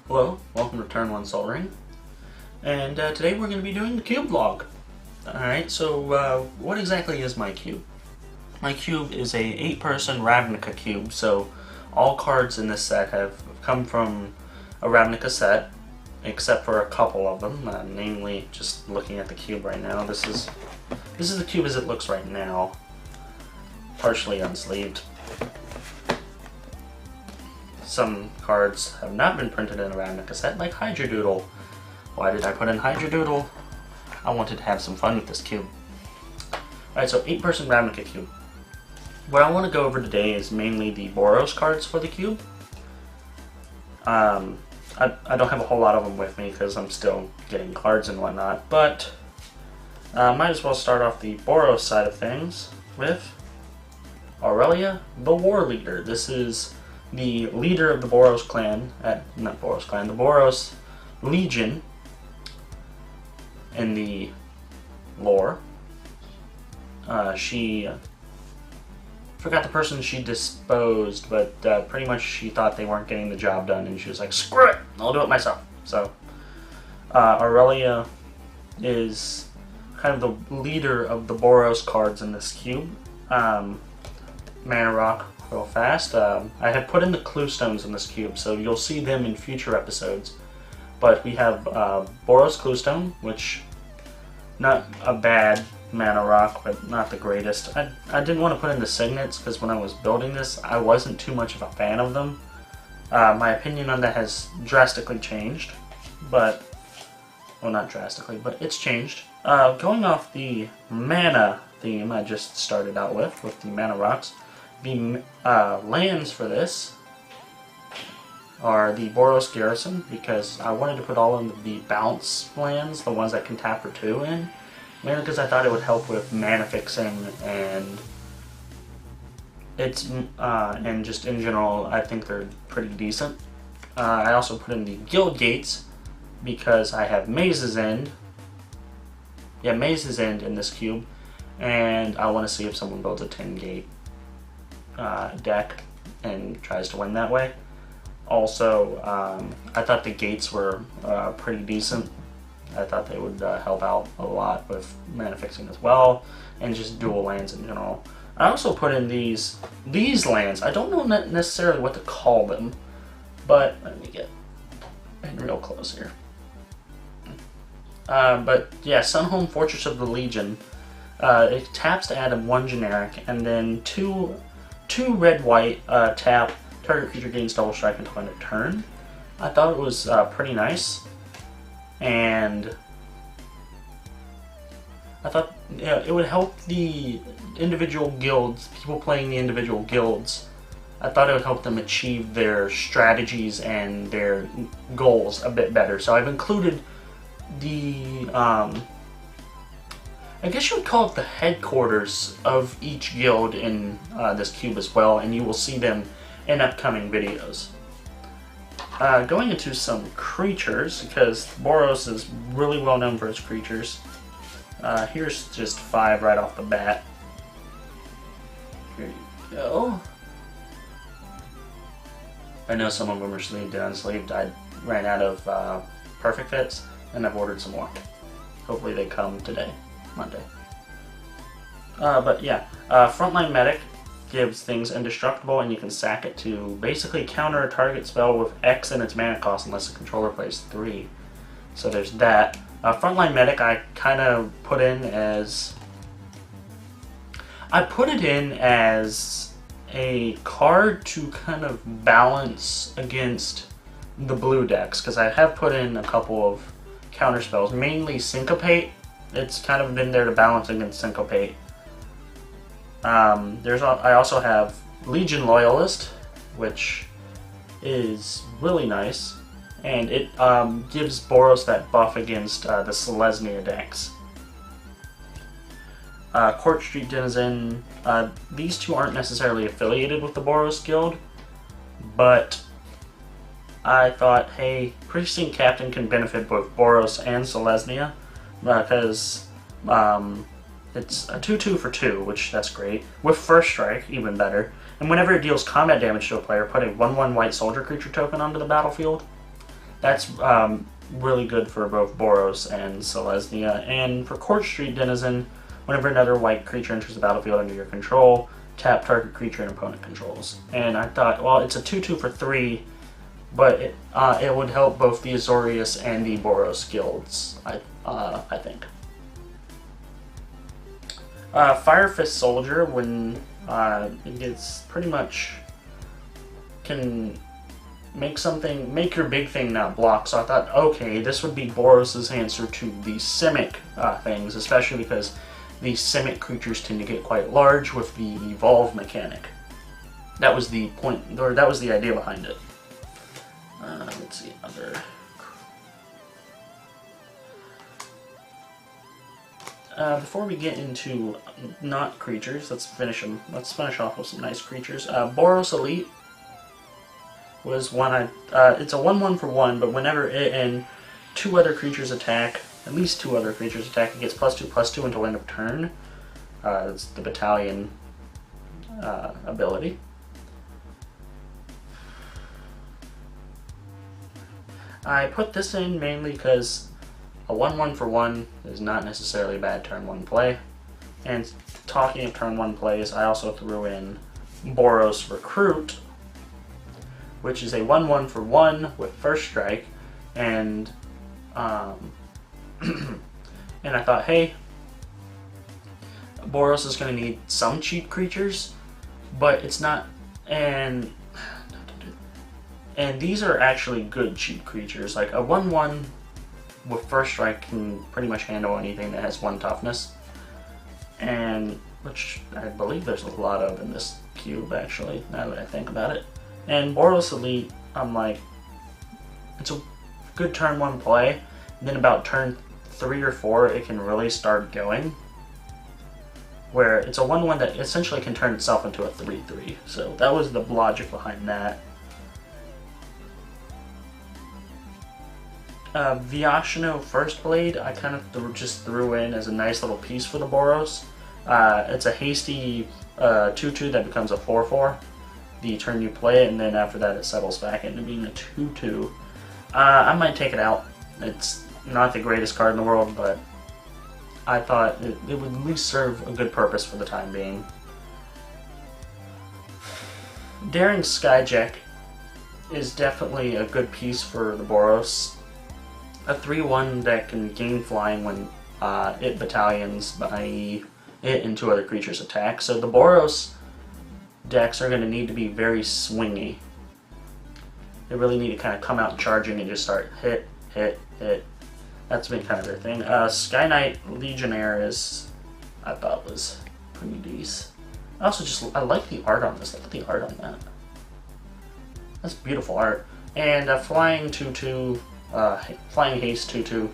Hello, welcome to Turn 1 Sol Ring, and today we're going to be doing the cube log. Alright, so what exactly is my cube? My cube is a 8-person Ravnica Cube, so all cards in this set have come from a Ravnica set, except for a couple of them, namely, just looking at the cube right now, this is the cube as it looks right now, partially unsleeved. Some cards have not been printed in a Ravnica set, like Hydrodoodle. Why did I put in Hydrodoodle? I wanted to have some fun with this cube. Alright, so 8-person Ravnica Cube. What I want to go over today is mainly the Boros cards for the cube. I don't have a whole lot of them with me because I'm still getting cards and whatnot, but might as well start off the Boros side of things with Aurelia, the War Leader. This is the leader of the Boros clan, not Boros clan, the Boros Legion in the lore. She forgot the person she disposed, but pretty much she thought they weren't getting the job done, and she was like, screw it, I'll do it myself. So Aurelia is kind of the leader of the Boros cards in this cube. Mana Rock, real fast. I have put in the clue stones in this cube, so you'll see them in future episodes. But we have Boros Clue Stone, which not a bad mana rock, but not the greatest. I didn't want to put in the signets because when I was building this, I wasn't too much of a fan of them. My opinion on that has drastically changed, but well, not drastically, but it's changed. Going off the mana theme I just started out with the mana rocks. The lands for this are the Boros Garrison, because I wanted to put all of the bounce lands, the ones that can tap for 2 in, mainly because I thought it would help with mana fixing and and just in general I think they're pretty decent. I also put in the Guild Gates because I have Maze's End. Yeah, Maze's End in this cube, and I want to see if someone builds a 10-gate deck and tries to win that way. Also, I thought the gates were pretty decent. I thought they would help out a lot with mana fixing as well, and just dual lands in general. I also put in these lands. I don't know necessarily what to call them, but let me get in real close here. But yeah, Sunhome Fortress of the Legion. It taps to add 1 generic, and then 2 red-white tap, target creature gains double strike until end of turn. I thought it was pretty nice, and I thought it would help the individual guilds, people playing the individual guilds. I thought it would help them achieve their strategies and their goals a bit better. So I've included the I guess you would call it the headquarters of each guild in this cube as well, and you will see them in upcoming videos. Going into some creatures, because Boros is really well known for its creatures. Here's just 5 right off the bat. Here you go. I know some of them are sleeved and unsleeved. I ran out of perfect fits, and I've ordered some more. Hopefully they come today. Monday. But yeah, Frontline Medic gives things indestructible, and you can sack it to basically counter a target spell with X in its mana cost unless the controller plays 3. So there's that. Frontline Medic I kind of put in as... I put it in as a card to kind of balance against the blue decks, because I have put in a couple of counter spells, mainly Syncopate. It's kind of been there to balance against Syncopate. I also have Legion Loyalist, which is really nice, and it gives Boros that buff against the Selesnya decks. Court Street Denizen, these two aren't necessarily affiliated with the Boros Guild, but I thought, hey, Precinct Captain can benefit both Boros and Selesnya, because it's a 2/2 for 2, which that's great. With First Strike, even better. And whenever it deals combat damage to a player, put a 1/1 white soldier creature token onto the battlefield. That's really good for both Boros and Selesnya. And for Court Street Denizen, whenever another white creature enters the battlefield under your control, tap target creature and opponent controls. And I thought, well, it's a 2/2 for 3, but it would help both the Azorius and the Boros guilds, I think. Fire Fist Soldier, when it gets pretty much can make your big thing not block. So I thought, okay, this would be Boros' answer to the Simic things, especially because the Simic creatures tend to get quite large with the evolve mechanic. That was the point, or that was the idea behind it. Let's see, other. Before we get into not creatures, let's finish them. Let's finish off with some nice creatures. Boros Elite was one it's a 1/1 for 1, but whenever it and 2 other creatures attack, at least 2 other creatures attack, it gets +2/+2 until end of turn. It's the battalion ability. I put this in mainly because a 1/1 for 1 is not necessarily a bad turn 1 play. And talking of turn 1 plays, I also threw in Boros Recruit, which is a 1/1 for 1 with first strike, and and I thought, hey, Boros is going to need some cheap creatures, but it's not, and these are actually good cheap creatures. Like a 1/1 with first strike can pretty much handle anything that has 1 toughness, and which I believe there's a lot of in this cube actually, now that I think about it. And Boros Elite, I'm like, it's a good turn 1 play, and then about turn 3 or 4 it can really start going, where it's a 1/1 that essentially can turn itself into a 3/3. So that was the logic behind that. Vyashino First Blade, I kind of just threw in as a nice little piece for the Boros. It's a hasty 2/2 that becomes a 4/4 the turn you play it, and then after that it settles back into being a 2/2. I might take it out. It's not the greatest card in the world, but I thought it would at least serve a good purpose for the time being. Daring Skyjack is definitely a good piece for the Boros. A 3/1 that can gain flying when it battalions by it and 2 other creatures attack. So the Boros decks are going to need to be very swingy. They really need to kind of come out charging and just start hit, hit, hit. That's been kind of their thing. Sky Knight Legionnaire is, I thought, was pretty decent. I also I like the art on this. Look at the art on that. That's beautiful art. And Flying 2/2, Flying Haste 2/2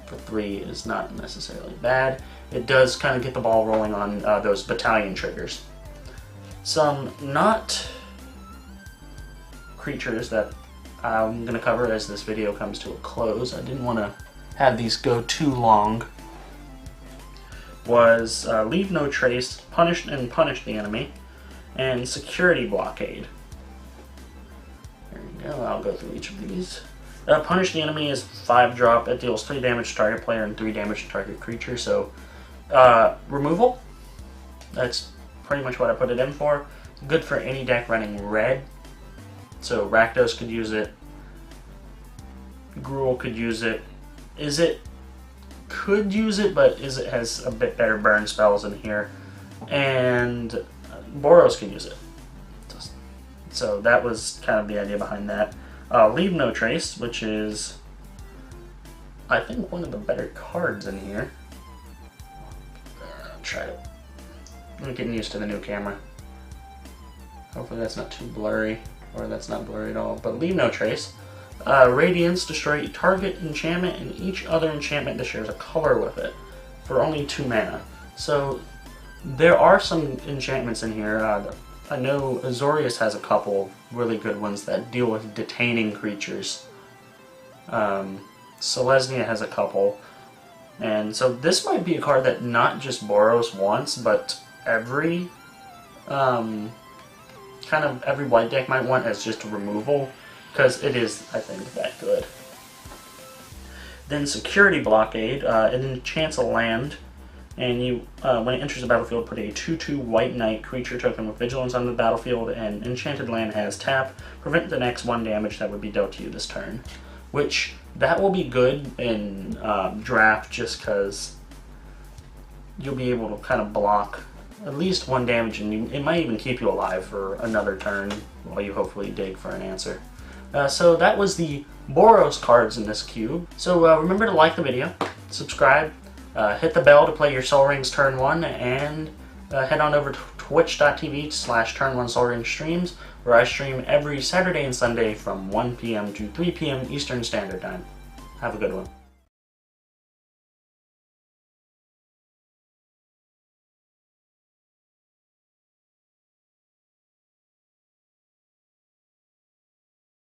for 3 is not necessarily bad. It does kind of get the ball rolling on those battalion triggers. Some not creatures that I'm going to cover as this video comes to a close, I didn't want to have these go too long, was Leave No Trace, Punish the Enemy, and Security Blockade. There you go, I'll go through each of these. Punish the Enemy is 5-drop, it deals 3 damage to target player and 3 damage to target creature, so removal, that's pretty much what I put it in for. Good for any deck running red. So Rakdos could use it. Gruul could use it. Could use it, but has a bit better burn spells in here. And Boros can use it. So that was kind of the idea behind that. Leave No Trace, which is, I think, one of the better cards in here. I'll try it. I'm getting used to the new camera. Hopefully that's not too blurry, or that's not blurry at all. But Leave No Trace. Radiance, destroy target enchantment and each other enchantment that shares a color with it for only 2 mana. So there are some enchantments in here. I know Azorius has a couple really good ones that deal with detaining creatures. Selesnya has a couple. And so this might be a card that not just Boros wants, but every kind of every white deck might want as just a removal, because it is, I think, that good. Then Security Blockade, it enchants a land, and you, when it enters the battlefield, put a 2/2 White Knight creature token with Vigilance on the battlefield, and enchanted land has tap, prevent the next 1 damage that would be dealt to you this turn. Which, that will be good in draft, just because you'll be able to kind of block at least 1 damage, and it might even keep you alive for another turn while you hopefully dig for an answer. So that was the Boros cards in this cube. So remember to like the video, subscribe, hit the bell to play your Sol Rings Turn 1, and head on over to twitch.tv/Turn1 Sol Rings streams, where I stream every Saturday and Sunday from 1 p.m. to 3 p.m. Eastern Standard Time. Have a good one.